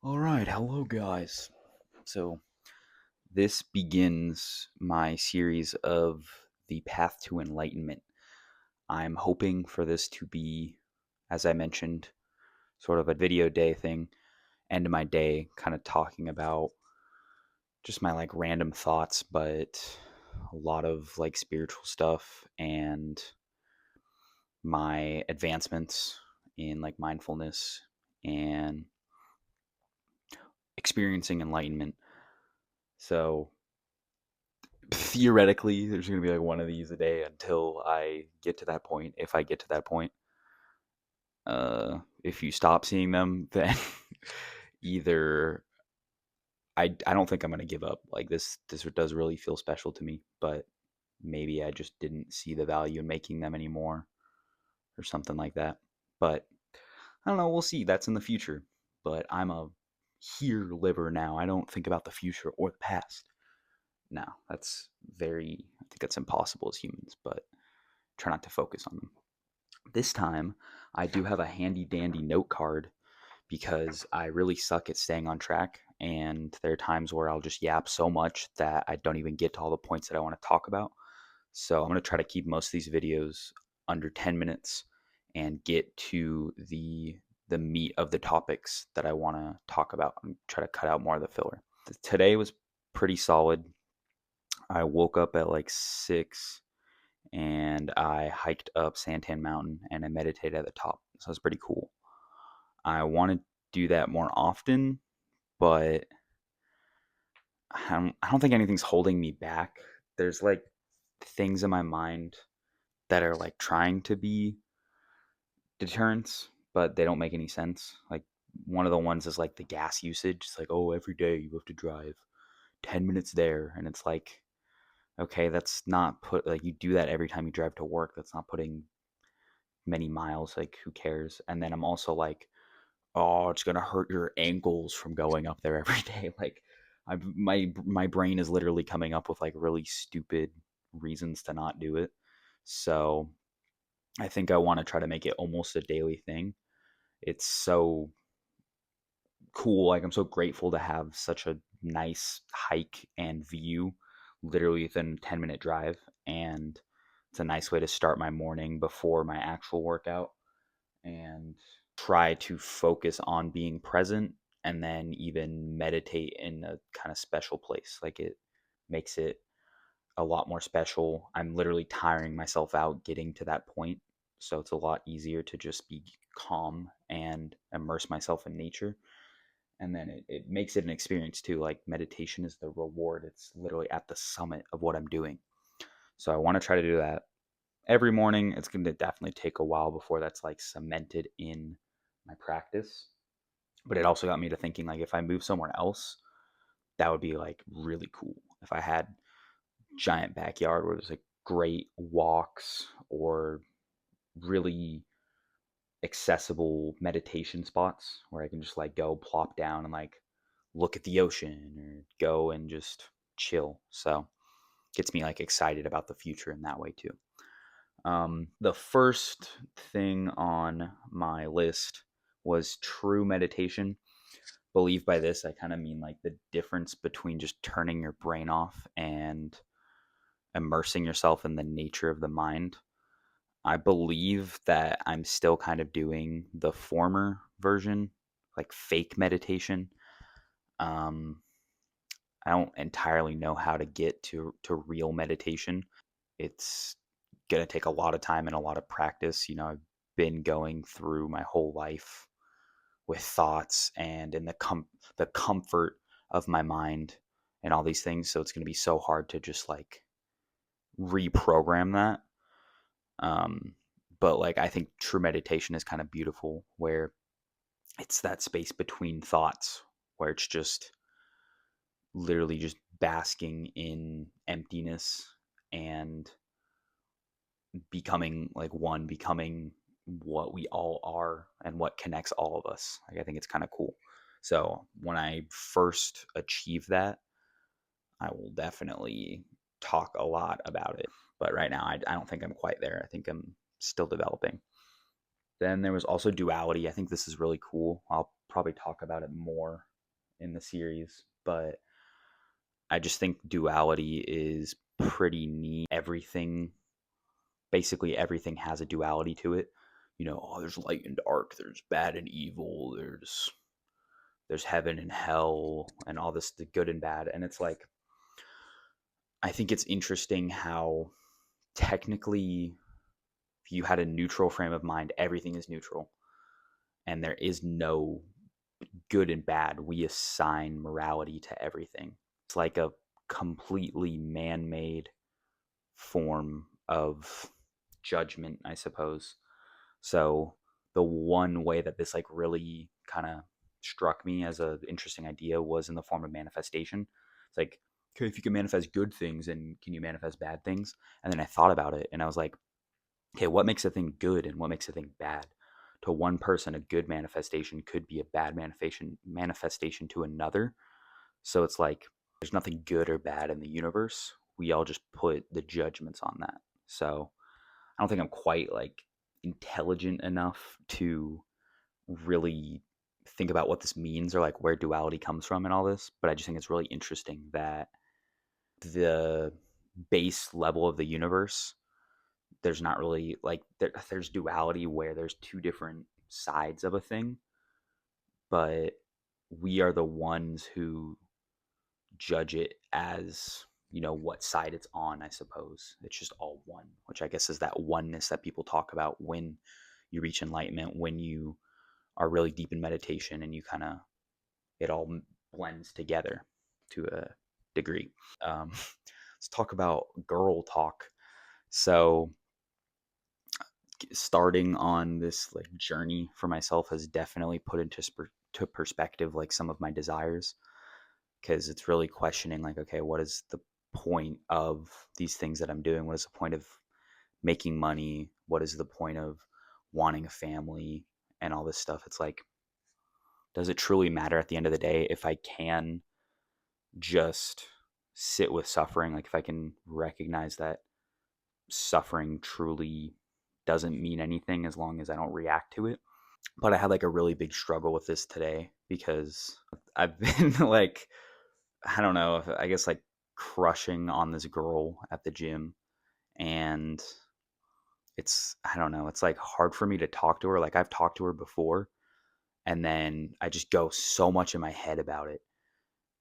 All right, hello guys. So, this begins my series of the path to enlightenment. I'm hoping for this to be, as I mentioned, sort of a video day thing, end of my day, kind of talking about just my like random thoughts, but a lot of like spiritual stuff and my advancements in like mindfulness and experiencing enlightenment. So, theoretically there's going to be like one of these a day until I get to that point. If I get to that point, if you stop seeing them, then either I don't think I'm going to give up. Like this does really feel special to me, but maybe I just didn't see the value in making them anymore or something like that. But I don't know, we'll see. That's in the future. But I'm a here liver now. I don't think about the future or the past. No, I think that's impossible as humans, but try not to focus on them. This time, I do have a handy dandy note card because I really suck at staying on track. And there are times where I'll just yap so much that I don't even get to all the points that I want to talk about. So I'm going to try to keep most of these videos under 10 minutes and get to the meat of the topics that I want to talk about and try to cut out more of the filler. Today was pretty solid. I woke up at like 6 and I hiked up Santan Mountain and I meditated at the top. So it was pretty cool. I want to do that more often, but I don't think anything's holding me back. There's like things in my mind that are like trying to be deterrents, but they don't make any sense. Like one of the ones is like the gas usage. It's like, oh, every day you have to drive 10 minutes there. And it's like, okay, that's not like you do that every time you drive to work. That's not putting many miles. Like, who cares? And then I'm also like, oh, it's gonna hurt your ankles from going up there every day. Like, my brain is literally coming up with like really stupid reasons to not do it. So I think I want to try to make it almost a daily thing. It's so cool. Like, I'm so grateful to have such a nice hike and view literally within a 10-minute drive. And it's a nice way to start my morning before my actual workout and try to focus on being present and then even meditate in a kind of special place. Like, it makes it a lot more special. I'm literally tiring myself out getting to that point. So it's a lot easier to just be calm and immerse myself in nature. And then it makes it an experience too. Like, meditation is the reward, it's literally at the summit of what I'm doing. So I want to try to do that every morning. It's going to definitely take a while before that's like cemented in my practice. But it also got me to thinking, like, if I move somewhere else, that would be like really cool. If I had giant backyard where there's like great walks or really accessible meditation spots where I can just like go plop down and like look at the ocean or go and just chill. So gets me like excited about the future in that way too. The first thing on my list was true meditation. Believe by this, I kind of mean like the difference between just turning your brain off and immersing yourself in the nature of the mind. I believe that I'm still kind of doing the former version, like fake meditation. Um, I don't entirely know how to get to real meditation. It's gonna take a lot of time and a lot of practice. I've been going through my whole life with thoughts and in the comfort of my mind and all these things. So it's gonna be so hard to just like reprogram that. Um, but like I think true meditation is kind of beautiful, where it's that space between thoughts, where it's just literally just basking in emptiness and becoming like one, becoming what we all are and what connects all of us. Like, I think it's kind of cool. So when I first achieve that, I will definitely talk a lot about it. But right now, I don't think I'm quite there. I think I'm still developing. Then there was also duality. I think this is really cool. I'll probably talk about it more in the series, but I just think duality is pretty neat. Everything, basically everything has a duality to it. Oh, there's light and dark, there's bad and evil, there's heaven and hell and all this, the good and bad. And it's like, I think it's interesting how technically, if you had a neutral frame of mind, everything is neutral and there is no good and bad. We assign morality to everything. It's like a completely man made form of judgment, I suppose. So the one way that this like really kind of struck me as an interesting idea was in the form of manifestation. It's like, okay, if you can manifest good things, and can you manifest bad things? And then I thought about it and I was like, okay, what makes a thing good and what makes a thing bad? To one person, a good manifestation could be a bad manifestation to another. So it's like there's nothing good or bad in the universe. We all just put the judgments on that. So I don't think I'm quite like intelligent enough to really think about what this means or like where duality comes from and all this, but I just think it's really interesting that the base level of the universe, there's not really like there's duality where there's two different sides of a thing, but we are the ones who judge it as what side it's on. I suppose it's just all one, which I guess is that oneness that people talk about when you reach enlightenment, when you are really deep in meditation and you kind of, it all blends together to a degree. Let's talk about girl talk. So starting on this like journey for myself has definitely put into to perspective like some of my desires, because it's really questioning like, okay, what is the point of these things that I'm doing? What is the point of making money? What is the point of wanting a family and all this stuff? It's like, does it truly matter at the end of the day if I can just sit with suffering? Like if I can recognize that suffering truly doesn't mean anything as long as I don't react to it. But I had like a really big struggle with this today because I've been like, I don't know, I guess like crushing on this girl at the gym, and I don't know, it's like hard for me to talk to her. Like I've talked to her before and then I just go so much in my head about it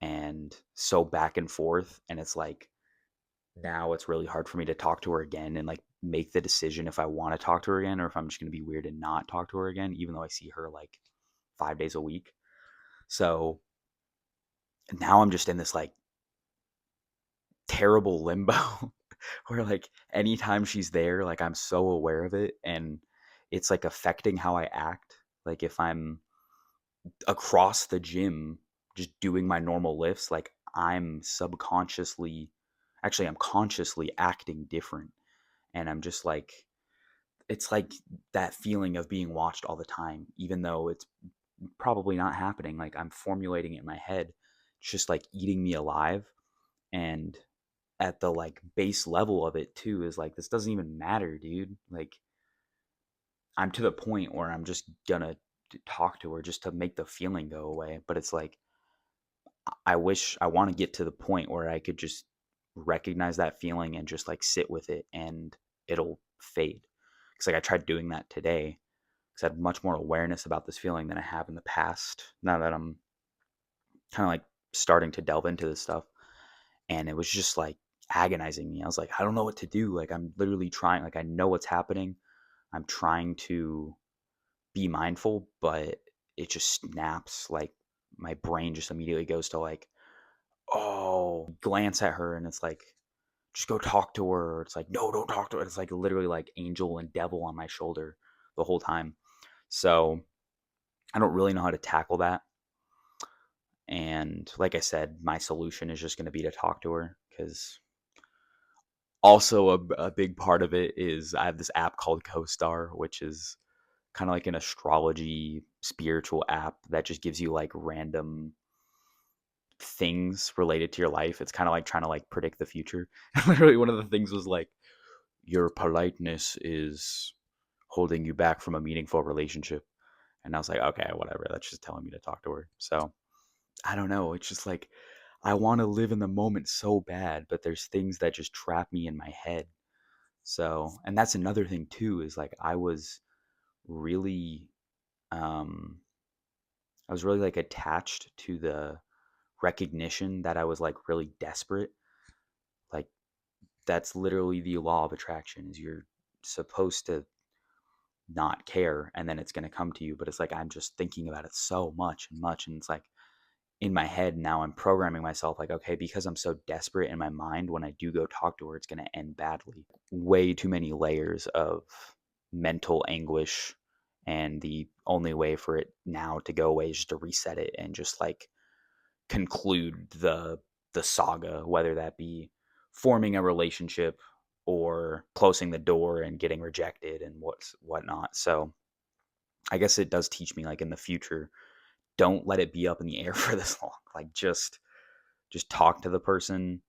and so back and forth, and it's like now it's really hard for me to talk to her again and like make the decision if I want to talk to her again or if I'm just going to be weird and not talk to her again, even though I see her like 5 days a week. So now I'm just in this like terrible limbo where like anytime she's there, like I'm so aware of it and it's like affecting how I act. Like if I'm across the gym just doing my normal lifts, like I'm subconsciously, actually I'm consciously acting different, and I'm just like, it's like that feeling of being watched all the time, even though it's probably not happening. Like I'm formulating it in my head. It's just like eating me alive. And at the like base level of it too is like, this doesn't even matter, dude. Like I'm to the point where I'm just gonna talk to her just to make the feeling go away. But it's like, I want to get to the point where I could just recognize that feeling and just like sit with it and it'll fade. Because like I tried doing that today because I had much more awareness about this feeling than I have in the past. Now that I'm kind of like starting to delve into this stuff, and it was just like agonizing me. I was like, I don't know what to do. Like I'm literally trying. Like I know what's happening. I'm trying to be mindful, but it just snaps. Like my brain just immediately goes to like, oh, glance at her, and it's like, just go talk to her. It's like, no, don't talk to her. It's like literally like angel and devil on my shoulder the whole time. So I don't really know how to tackle that. And like I said, my solution is just going to be to talk to her, because also a big part of it is I have this app called CoStar, which is kind of like an astrology spiritual app that just gives you like random things related to your life. It's kind of like trying to like predict the future. Literally one of the things was like, your politeness is holding you back from a meaningful relationship. And I was like, okay, whatever. That's just telling me to talk to her. So I don't know. It's just like I want to live in the moment so bad, but there's things that just trap me in my head. So, and that's another thing too, is like really, um, I was really like attached to the recognition that I was like really desperate. Like that's literally the law of attraction is you're supposed to not care and then it's going to come to you. But it's like I'm just thinking about it so much and much. And it's like in my head now I'm programming myself like, okay, because I'm so desperate in my mind, when I do go talk to her, it's going to end badly. Way too many layers of mental anguish. And the only way for it now to go away is just to reset it and just like conclude the saga, whether that be forming a relationship or closing the door and getting rejected and whatnot. So I guess it does teach me like in the future, don't let it be up in the air for this long. Like just talk to the person,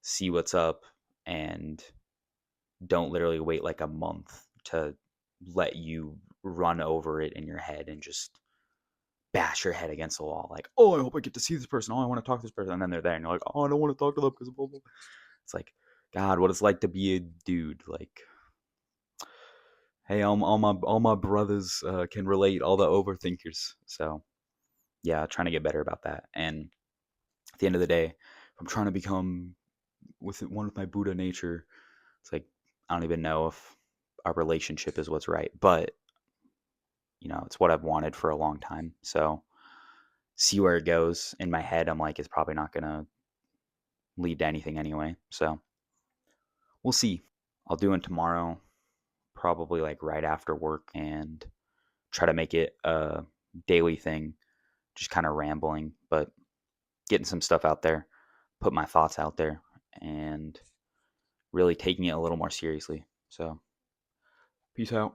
see what's up, and don't literally wait like a month to let you run over it in your head and just bash your head against the wall. Like, oh, I hope I get to see this person. Oh, I want to talk to this person. And then they're there and you're like, oh, I don't want to talk to them because blah, blah. It's like, God, what it's like to be a dude. Like, hey, all my brothers can relate, all the overthinkers. So yeah, trying to get better about that. And at the end of the day, if I'm trying to become with one with my Buddha nature, it's like I don't even know if our relationship is what's right, but it's what I've wanted for a long time. So see where it goes. In my head, I'm like, it's probably not gonna lead to anything anyway. So we'll see. I'll do it tomorrow, probably like right after work, and try to make it a daily thing. Just kind of rambling, but getting some stuff out there, put my thoughts out there, and really taking it a little more seriously. So, peace out.